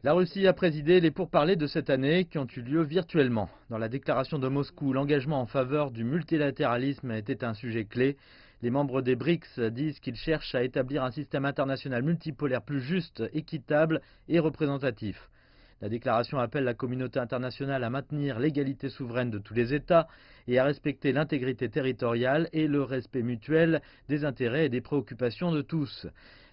La Russie a présidé les pourparlers de cette année qui ont eu lieu virtuellement. Dans la déclaration de Moscou, l'engagement en faveur du multilatéralisme était un sujet clé. Les membres des BRICS disent qu'ils cherchent à établir un système international multipolaire plus juste, équitable et représentatif. La déclaration appelle la communauté internationale à maintenir l'égalité souveraine de tous les États et à respecter l'intégrité territoriale et le respect mutuel des intérêts et des préoccupations de tous.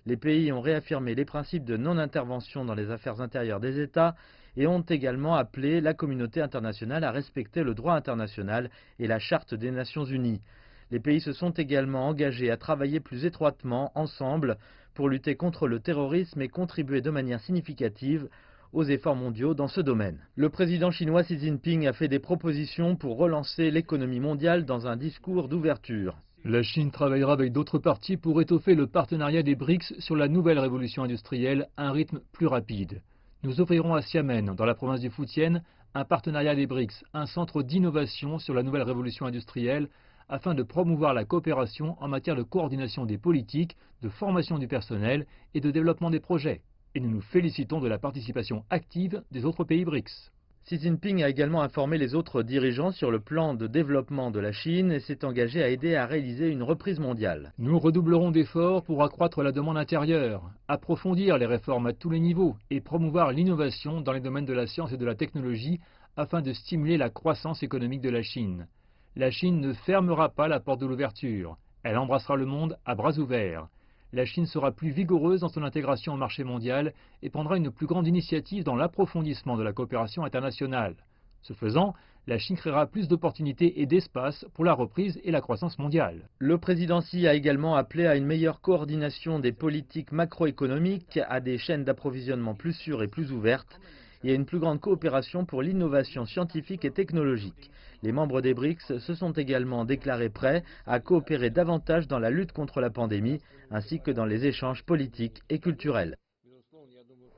Les pays ont réaffirmé les principes de non-intervention dans les affaires intérieures des États et ont également appelé la communauté internationale à respecter le droit international et la Charte des Nations Unies. Les pays se sont également engagés à travailler plus étroitement ensemble pour lutter contre le terrorisme et contribuer de manière significative aux efforts mondiaux dans ce domaine. Le président chinois Xi Jinping a fait des propositions pour relancer l'économie mondiale dans un discours d'ouverture. La Chine travaillera avec d'autres parties pour étoffer le partenariat des BRICS sur la nouvelle révolution industrielle à un rythme plus rapide. Nous ouvrirons à Xiamen, dans la province du Fujian, un partenariat des BRICS, un centre d'innovation sur la nouvelle révolution industrielle, afin de promouvoir la coopération en matière de coordination des politiques, de formation du personnel et de développement des projets. Et nous nous félicitons de la participation active des autres pays BRICS. Xi Jinping a également informé les autres dirigeants sur le plan de développement de la Chine et s'est engagé à aider à réaliser une reprise mondiale. Nous redoublerons d'efforts pour accroître la demande intérieure, approfondir les réformes à tous les niveaux et promouvoir l'innovation dans les domaines de la science et de la technologie afin de stimuler la croissance économique de la Chine. La Chine ne fermera pas la porte de l'ouverture. Elle embrassera le monde à bras ouverts. La Chine sera plus vigoureuse dans son intégration au marché mondial et prendra une plus grande initiative dans l'approfondissement de la coopération internationale. Ce faisant, la Chine créera plus d'opportunités et d'espace pour la reprise et la croissance mondiale. Le président Xi a également appelé à une meilleure coordination des politiques macroéconomiques, à des chaînes d'approvisionnement plus sûres et plus ouvertes, et à une plus grande coopération pour l'innovation scientifique et technologique. Les membres des BRICS se sont également déclarés prêts à coopérer davantage dans la lutte contre la pandémie, ainsi que dans les échanges politiques et culturels.